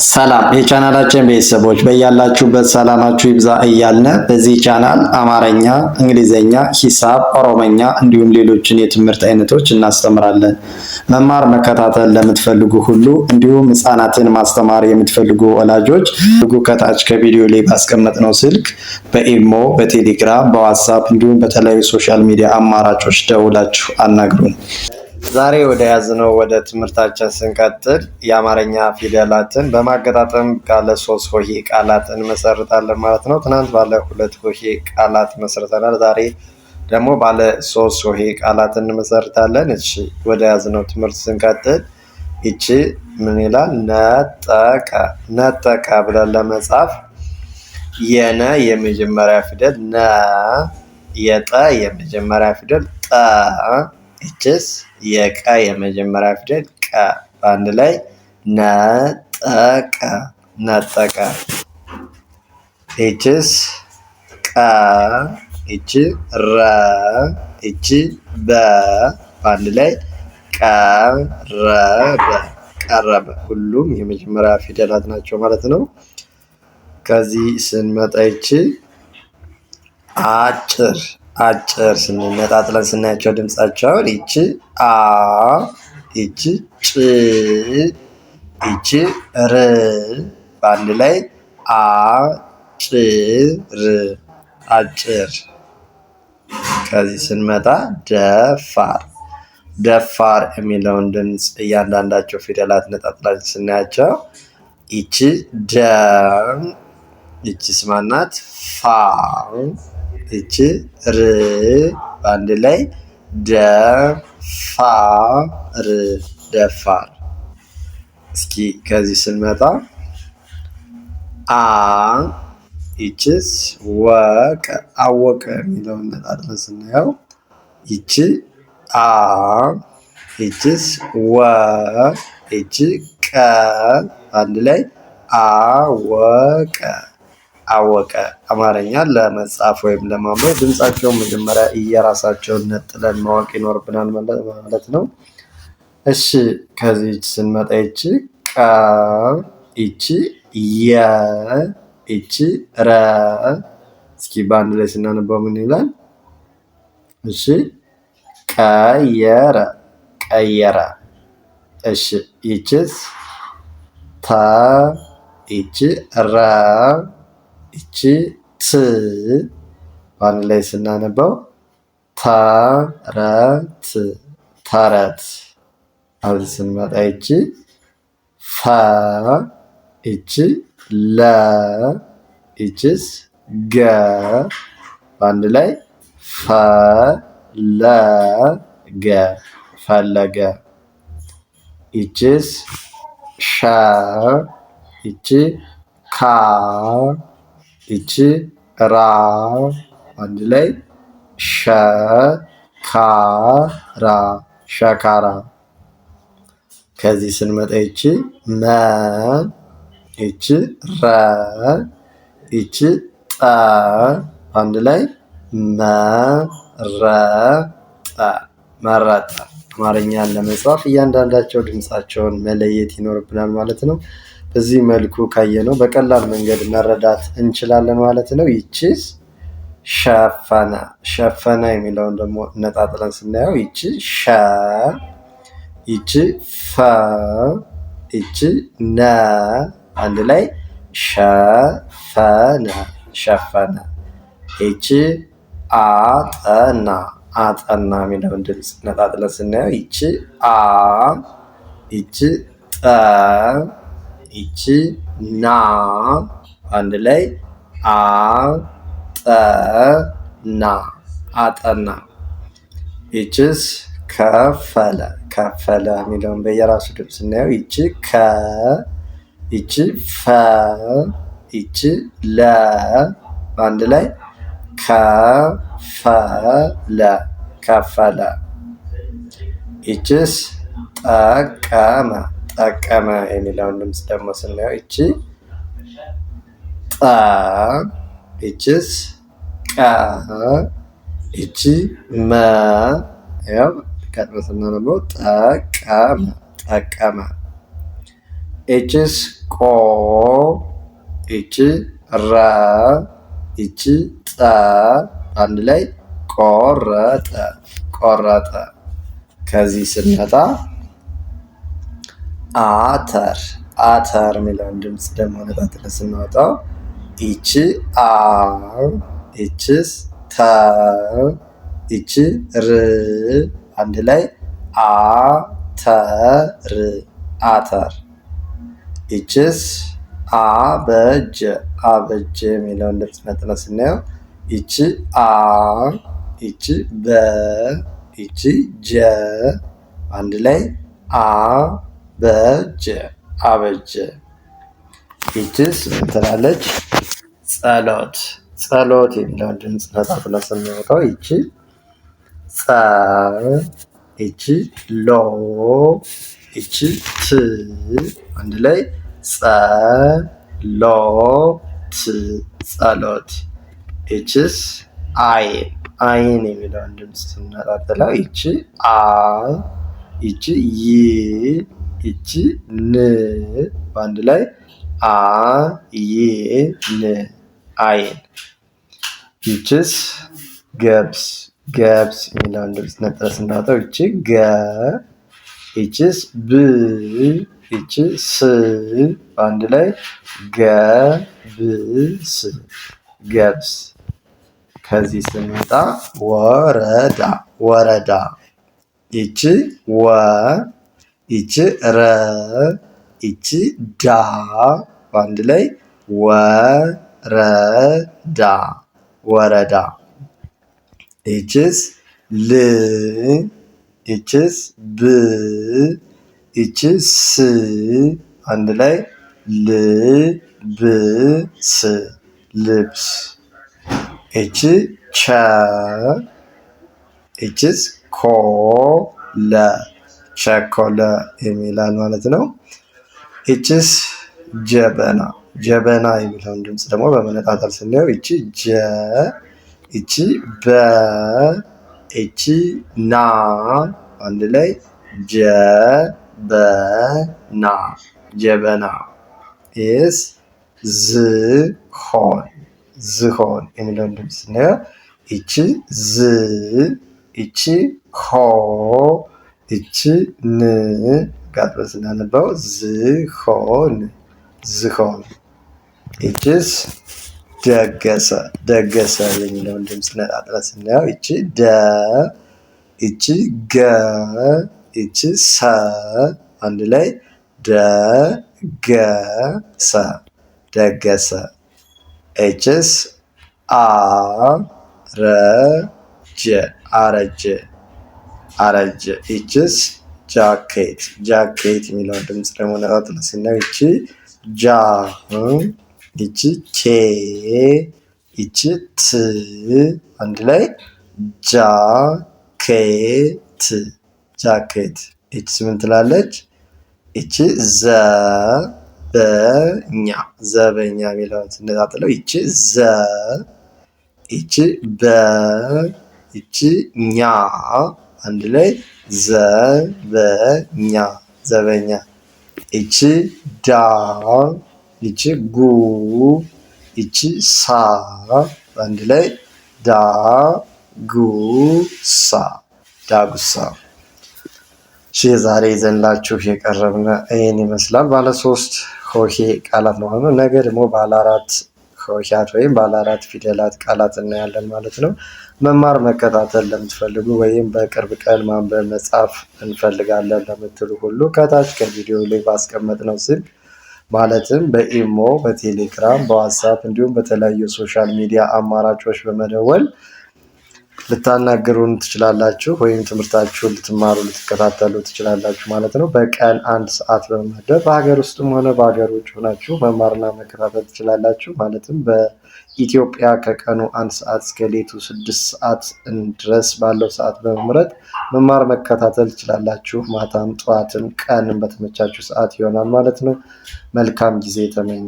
ሰላም የቻናላችን ቤተሰቦች በያላችሁበት ሰላማችሁ ይብዛ እያልን በዚህ ቻናል አማርኛ፣ እንግሊዘኛ፣ ሂሳብ፣ ኦሮሞኛ እንዲሁም ሌሎችን የትምህርት አይነቶች እናስተምራለን። መማር መከታተል ለምትፈልጉ ሁሉ እንዲሁም ህፃናትን ማስተማር የምትፈልጉ ወላጆች ከታች ከቪዲዮ ላይ ባስቀመጥነው ስልክ በኢሞ፣ በቴሌግራም፣ በዋትሳፕ እንዲሁም በተለያዩ ሶሻል ሚዲያ አማራጮች ደውላችሁ አናግሩን። ዛሬ ወደ ያዝነው ወደ ትምህርታችን ስንቀጥል የአማርኛ ፊደላትን በማገጣጠም ባለ 3 ሆሄ ቃላት እንመሰርታለን ማለት ነው። ትናንት ባለ 2 ሆሄ ቃላት መስርተናል። ዛሬ ደግሞ ባለ 3 ሆሄ ቃላት እንመሰርታለን። እሺ ወደ ያዝነው ትምህርት ስንቀጥል እቺ ምን ይላል? ነጠቀ። ነጠቀ ብለን ለመጻፍ የነ የመጀመሪያ ፊደል ነ፣ የጠ የመጀመሪያ ፊደል ጠ፣ እችስ የቀ የመጀመሪያ ፊደል ቀ፣ በአንድ ላይ ነጠቀ ነጠቀ። እችስ ቀ፣ እች ረ፣ እች በ፣ በአንድ ላይ ቀረበ ቀረበ። ሁሉም የመጀመሪያ ፊደላት ናቸው ማለት ነው። ከዚህ ስንመጣ ይቺ አጭር አጭር ስንነጣጥለን ስናያቸው ድምጻቸውን ይቺ አ፣ ይቺ ጭ፣ ይቺ ር፣ በአንድ ላይ አጭር አጭር። ከዚህ ስንመጣ ደፋር ደፋር የሚለውን ድምፅ እያንዳንዳቸው ፊደላት ነጣጥለን ስናያቸው ይቺ ደ፣ ይቺ ስማናት ፋ፣ ይቺ ር፣ በአንድ ላይ ደፋር ደፋር። እስኪ ከዚህ ስንመጣ አ፣ ይቺስ ወቀ አወቀ የሚለውን ነጣጥለን ስናየው ይቺ አ፣ ይቺስ ወ፣ ይቺ ቀ፣ በአንድ ላይ አወቀ አወቀ። አማርኛን ለመጻፍ ወይም ለማንበብ ድምጻቸውን መጀመሪያ እየራሳቸውን ነጥለን ማወቅ ይኖርብናል ማለት ነው። እሺ ከዚህ ስንመጣ ይቺ ቀ፣ ይቺ የ፣ ይቺ ረ። እስኪ በአንድ ላይ ስናነባው ምን ይላል? እሺ ቀየረ ቀየረ። እሺ ይቺስ ተ፣ ይቺ ረ፣ ይቺ ት፣ በአንድ ላይ ስናነባው ተረት ተረት። አሁን ስንመጣ ይቺ ፈ፣ ይቺ ለ፣ ይቺስ ገ፣ በአንድ ላይ ፈለገ ፈለገ። ይቺስ ሸ፣ ይቺ ካ፣ ይቺ ራ፣ አንድ ላይ ሸካራ ሸካራ። ከዚህ ስንመጣ ይቺ መ፣ ይቺ ረ፣ ይቺ ጠ፣ አንድ ላይ መረጠ መረጠ። አማርኛን ለመጻፍ እያንዳንዳቸው ድምፃቸውን መለየት ይኖርብናል ማለት ነው። በዚህ መልኩ ካየነው በቀላል መንገድ መረዳት እንችላለን ማለት ነው። ይቺስ ሸፈነ ሸፈነ የሚለውን ደግሞ ነጣጥለን ስናየው ይቺ ሸ፣ ይቺ ፈ፣ ይቺ ነ፣ አንድ ላይ ሸፈነ ሸፈነ። ይቺ አጠና አጠና የሚለውን ድምፅ ነጣጥለን ስናየው ይቺ አ፣ ይቺ ጠ፣ ይቺ ና፣ አንድ ላይ አጠና አጠና። ይቺስ ከፈለ ከፈለ የሚለውን በየራሱ ድምፅ ስናየው ይቺ ከ፣ ይቺ ፈ፣ ይቺ ለ፣ በአንድ ላይ ከፈለ ከፈለ። ይቺስ ጠቀመ ጠቀመ የሚለውን ድምፅ ደግሞ ስናየው ይቺ ጠ፣ ይቺስ ቀ፣ ይቺ መ፣ ያው ቀጥሎ ስናነበው ጠቀመ ጠቀመ። ኤችስ ቆ፣ ኤች ረ፣ ኤች ጠ አንድ ላይ ቆረጠ ቆረጠ። ከዚህ ስንመጣ አተር አተር የሚለውን ድምፅ ደግሞ ነጣጥለን ስናወጣው ይቺ አ፣ ይችስ ተ፣ ይቺ ር አንድ ላይ አተር አተር። ይችስ አበጀ አበጀ የሚለውን ድምፅ ነጥለን ስናየው ይቺ አ፣ ይቺ በ፣ ይቺ ጀ አንድ ላይ አበጀ አበጀ። ይችስ ምን ትላለች? ጸሎት ጸሎት የሚለውን ድምፅ ነጣጥለን ስናወጣው ይቺ ጸ፣ ይቺ ሎ፣ ይቺ ት አንድ ላይ ጸሎት ጸሎት። ይችስ አይን አይን የሚለውን ድምፅ ስናጣጥለው ይቺ አ፣ ይቺ ይ፣ ይቺ ን በአንድ ላይ አይን አይን። ይችስ ገብስ ገብስ የሚለውን ድምፅ ነጥለን ስናወጣው ይቺ ገ፣ ይችስ ብ፣ ይቺ ስ በአንድ ላይ ገብስ ገብስ። ከዚህ ስንመጣ ወረዳ ወረዳ። ይቺ ወ፣ ይቺ ረ፣ ይቺ ዳ በአንድ ላይ ወረዳ ወረዳ። ይችስ ል፣ ይችስ ብ፣ ይችስ ስ አንድ ላይ ልብስ ልብስ። ይቺ ቸ፣ ይችስ ኮ፣ ለ ቸኮለ የሚላል ማለት ነው። ይችስ ጀበና ጀበና የሚለውን ድምፅ ደግሞ በመነጣጠል ስናየው ይቺ ጀ፣ ይቺ በ፣ ይቺ ና አንድ ላይ ጀበና ጀበና። ይስ ዝሆን ዝሆን የሚለውን ድምፅ ስናየው ይቺ ዝ፣ ይቺ ሆ፣ ይቺ ን ጋር ስናነባው ዝሆን ዝሆን። ይችስ ደገሰ ደገሰ የሚለውን ድምፅ ነጣጥለን ስናየው ይቺ ደ፣ ይቺ ገ፣ ይቺ ሰ አንድ ላይ ደገሰ ደገሰ። ይችስ አረጀ አረጀ አረጀ። ይችስ ጃኬት ጃኬት የሚለውን ድምፅ ደግሞ ነጣጥለን ስናየው ይቺ ጃ፣ ይቺ ኬ፣ ይቺ ት አንድ ላይ ጃኬት ጃኬት። ይቺ ምን ትላለች? ይቺ ዘ፣ በኛ ዘበኛ የሚለውን ስነጣጥለው ይቺ ዘ፣ ይቺ በ፣ ይቺ ኛ አንድ ላይ ዘበኛ ዘበኛ። ይቺ ዳ፣ ይቺ ጉ፣ ይቺ ሳ አንድ ላይ ዳጉሳ ዳጉሳ። ዛሬ ይዘንላችሁ የቀረብነ ይህን ይመስላል። ባለ 3 ሆሄ ቃላት ነው። ነገ ደግሞ ባለ 4 ሆሄያት ወይም ባለ 4 ፊደላት ቃላት እናያለን ማለት ነው። መማር መከታተል ለምትፈልጉ ወይም በቅርብ ቀን ማንበብ መጻፍ እንፈልጋለን ለምትሉ ሁሉ ከታች ከቪዲዮ ላይ ባስቀመጥነው ስልክ ማለትም በኢሞ፣ በቴሌግራም፣ በዋትስአፕ እንዲሁም በተለያዩ ሶሻል ሚዲያ አማራጮች በመደወል ልታናገሩን ትችላላችሁ ወይም ትምህርታችሁን ልትማሩ ልትከታተሉ ትችላላችሁ ማለት ነው። በቀን 1 ሰዓት በመመደብ በሀገር ውስጥም ሆነ በሀገር ውጭ ሆናችሁ መማርና መከታተል ትችላላችሁ። ማለትም በኢትዮጵያ ከቀኑ 1 ሰዓት እስከ ሌቱ 6 ሰዓት ድረስ ባለው ሰዓት በመምረጥ መማር መከታተል ትችላላችሁ። ማታም ጠዋትም ቀንም በተመቻችሁ ሰዓት ይሆናል ማለት ነው። መልካም ጊዜ ተመኘ።